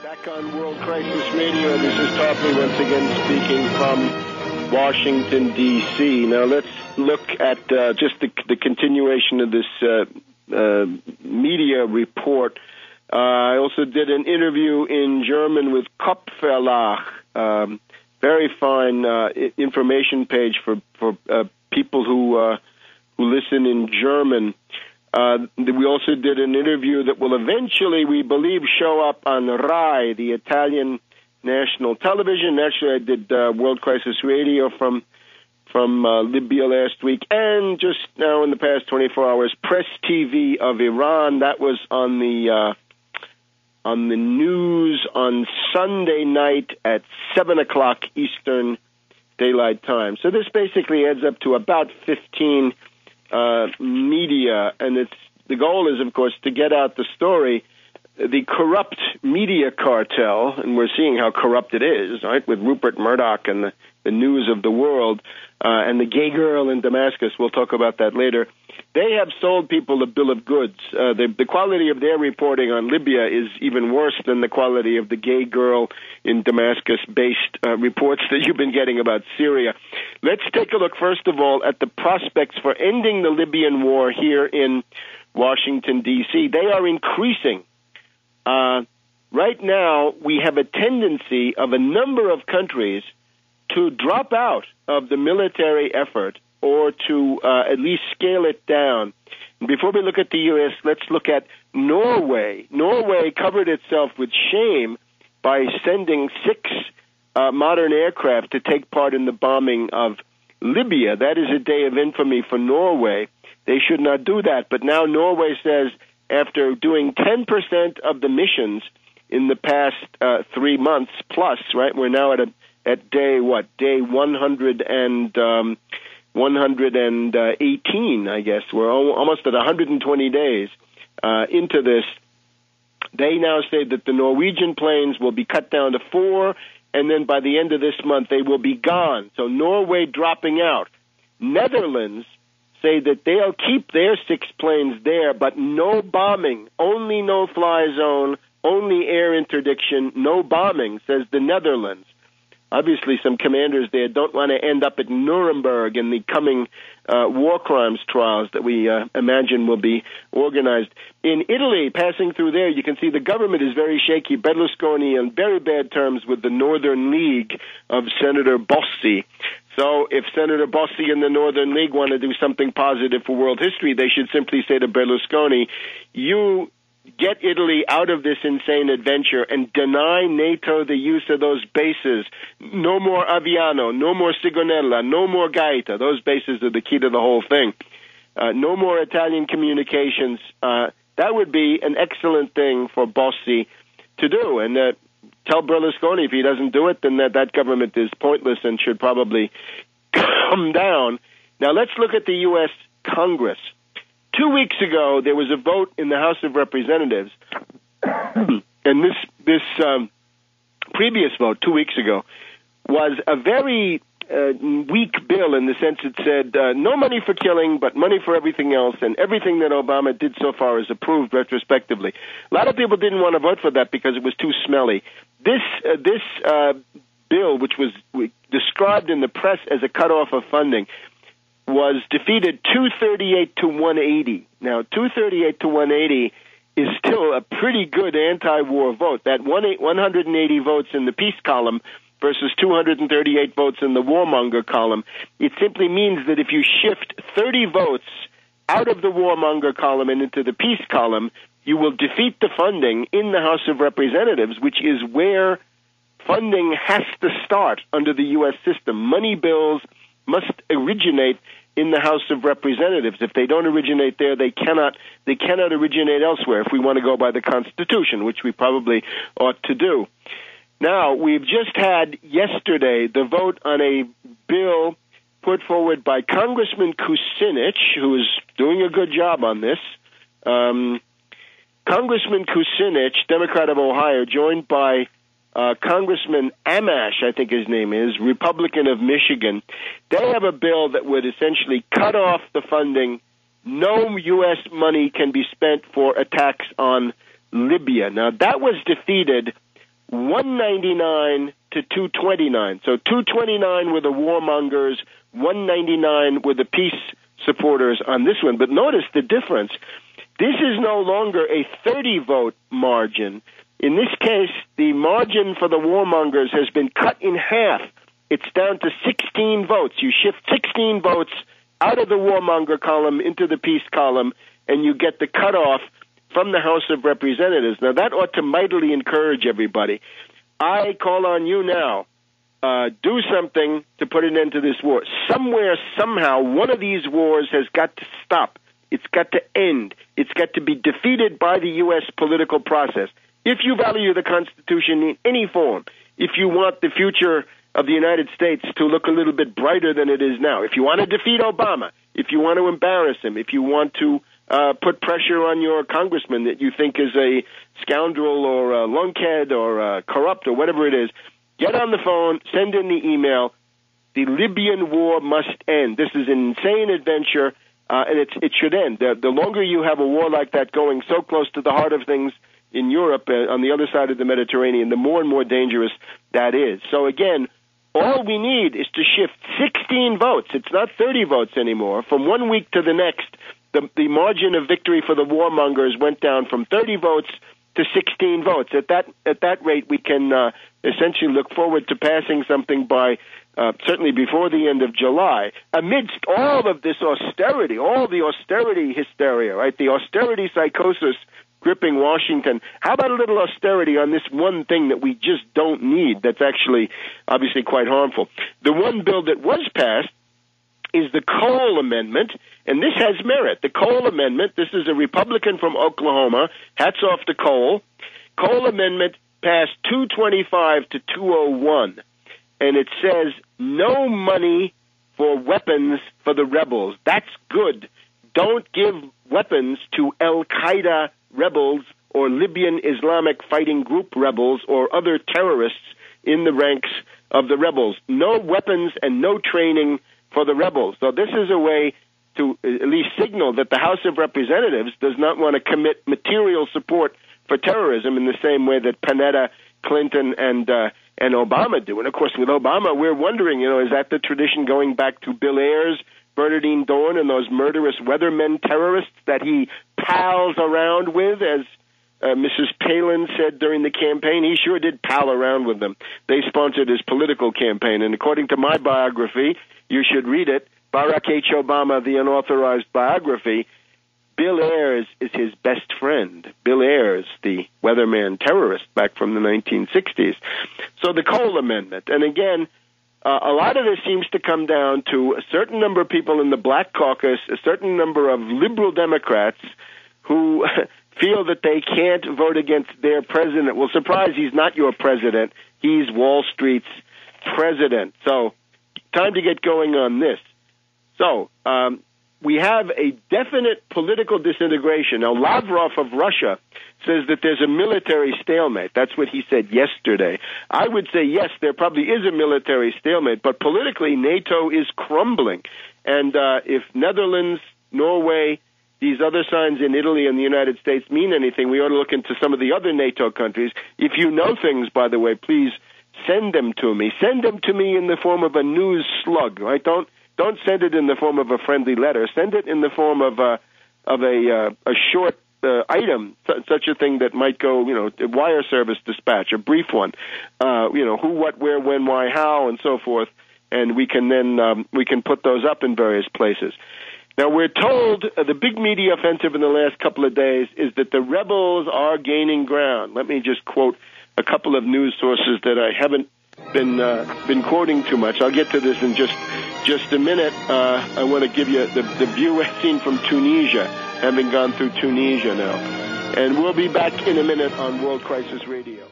Back on World Crisis Radio, this is Tarpley once again speaking from Washington, D.C. Now let's look at just the continuation of this media report. I also did an interview in German with Kopfverlag, very fine information page for people who listen in German. We also did an interview that will eventually, we believe, show up on RAI, the Italian national television. Actually, I did World Crisis Radio from Libya last week, and just now in the past 24 hours, Press TV of Iran. That was on the news on Sunday night at 7 o'clock Eastern Daylight Time. So this basically adds up to about 15 media, and the goal is, of course, to get out the story. The corrupt media cartel, and we're seeing how corrupt it is, right, with Rupert Murdoch and the news of the world, and the gay girl in Damascus. We'll talk about that later. They have sold people a bill of goods. The quality of their reporting on Libya is even worse than the quality of the gay girl in Damascus-based reports that you've been getting about Syria. Let's take a look, first of all, at the prospects for ending the Libyan war here in Washington, D.C. They are increasing. Right now, we have a tendency of a number of countries to drop out of the military effort or to at least scale it down. And before we look at the U.S., let's look at Norway. Norway covered itself with shame by sending 6 modern aircraft to take part in the bombing of Libya. That is a day of infamy for Norway. They should not do that. But now Norway says, after doing 10% of the missions in the past 3 months plus, right? We're now at day 118, I guess. We're almost at 120 days into this. They now say that the Norwegian planes will be cut down to 4, and then by the end of this month they will be gone. So Norway dropping out. Netherlands say that they'll keep their 6 planes there, but no bombing, only no-fly zone, only air interdiction, no bombing, says the Netherlands. Obviously, some commanders there don't want to end up at Nuremberg in the coming war crimes trials that we imagine will be organized. In Italy, passing through there, you can see the government is very shaky. Berlusconi on very bad terms with the Northern League of Senator Bossi. So if Senator Bossi and the Northern League want to do something positive for world history, they should simply say to Berlusconi, you get Italy out of this insane adventure and deny NATO the use of those bases. No more Aviano, no more Sigonella, no more Gaeta. Those bases are the key to the whole thing. No more Italian communications. That would be an excellent thing for Bossi to do. And tell Berlusconi if he doesn't do it, then that government is pointless and should probably come down. Now let's look at the U.S. Congress. 2 weeks ago, there was a vote in the House of Representatives, and this previous vote 2 weeks ago was a very weak bill in the sense it said no money for killing, but money for everything else, and everything that Obama did so far is approved retrospectively. A lot of people didn't want to vote for that because it was too smelly. This bill, which was described in the press as a cutoff of funding, was defeated 238 to 180. Now, 238 to 180 is still a pretty good anti-war vote. That 180 votes in the peace column versus 238 votes in the warmonger column. It simply means that if you shift 30 votes out of the warmonger column and into the peace column, you will defeat the funding in the House of Representatives, which is where funding has to start under the U.S. system. Money bills must originate in the House of Representatives. If they don't originate there, they cannot originate elsewhere if we want to go by the Constitution, which we probably ought to do. Now, we've just had yesterday the vote on a bill put forward by Congressman Kucinich, who is doing a good job on this. Congressman Kucinich, Democrat of Ohio, joined by Congressman Amash, I think his name is, Republican of Michigan. They have a bill that would essentially cut off the funding. No U.S. money can be spent for attacks on Libya. Now, that was defeated 199 to 229. So 229 were the warmongers, 199 were the peace supporters on this one. But notice the difference. This is no longer a 30-vote margin. In this case, the margin for the warmongers has been cut in half. It's down to 16 votes. You shift 16 votes out of the warmonger column into the peace column, and you get the cutoff from the House of Representatives. Now, that ought to mightily encourage everybody. I call on you now, do something to put an end to this war. Somewhere, somehow, one of these wars has got to stop. It's got to end. It's got to be defeated by the U.S. political process. If you value the Constitution in any form, if you want the future of the United States to look a little bit brighter than it is now, if you want to defeat Obama, if you want to embarrass him, if you want to put pressure on your congressman that you think is a scoundrel or a lunkhead or corrupt or whatever it is, get on the phone, send in the email. The Libyan war must end. This is an insane adventure, and it should end. The longer you have a war like that going so close to the heart of things in Europe, on the other side of the Mediterranean, the more and more dangerous that is. So again, all we need is to shift 16 votes. It's not 30 votes anymore. From 1 week to the next, the margin of victory for the warmongers went down from 30 votes to 16 votes. At that rate, we can essentially look forward to passing something by certainly before the end of July. Amidst all of this austerity, all the austerity hysteria, right? The austerity psychosis gripping Washington. How about a little austerity on this one thing that we just don't need, that's actually obviously quite harmful? The one bill that was passed is the Cole Amendment, and this has merit. The Cole Amendment, this is a Republican from Oklahoma, hats off to Cole. Cole Amendment passed 225 to 201, and it says no money for weapons for the rebels. That's good. Don't give weapons to Al-Qaeda rebels or Libyan Islamic fighting group rebels or other terrorists in the ranks of the rebels. No weapons and no training for the rebels. So this is a way to at least signal that the House of Representatives does not want to commit material support for terrorism in the same way that Panetta, Clinton, and Obama do. And of course, with Obama, we're wondering, is that the tradition going back to Bill Ayers, Bernardine Dohrn, and those murderous weathermen terrorists that he pals around with, as Mrs. Palin said during the campaign? He sure did pal around with them. They sponsored his political campaign, and according to my biography, you should read it, Barack H. Obama, the unauthorized biography, Bill Ayers is his best friend. Bill Ayers, the weatherman terrorist back from the 1960s. So the Cole Amendment, and again, a lot of this seems to come down to a certain number of people in the Black Caucus, a certain number of liberal Democrats who feel that they can't vote against their president. Well, surprise, he's not your president. He's Wall Street's president. So time to get going on this. So we have a definite political disintegration. Now, Lavrov of Russia says that there's a military stalemate. That's what he said yesterday. I would say, yes, there probably is a military stalemate, but politically, NATO is crumbling. And if Netherlands, Norway, these other signs in Italy and the United States mean anything, we ought to look into some of the other NATO countries. If you know things, by the way, please send them to me. Send them to me in the form of a news slug, right? Don't send it in the form of a friendly letter. Send it in the form of a short item, such a thing that might go, wire service dispatch, a brief one, who, what, where, when, why, how, and so forth, and we can then we can put those up in various places. Now, we're told the big media offensive in the last couple of days is that the rebels are gaining ground. Let me just quote a couple of news sources that I haven't been quoting too much. I'll get to this in just a minute. I want to give you the view I've seen from Tunisia, having gone through Tunisia now. And we'll be back in a minute on World Crisis Radio.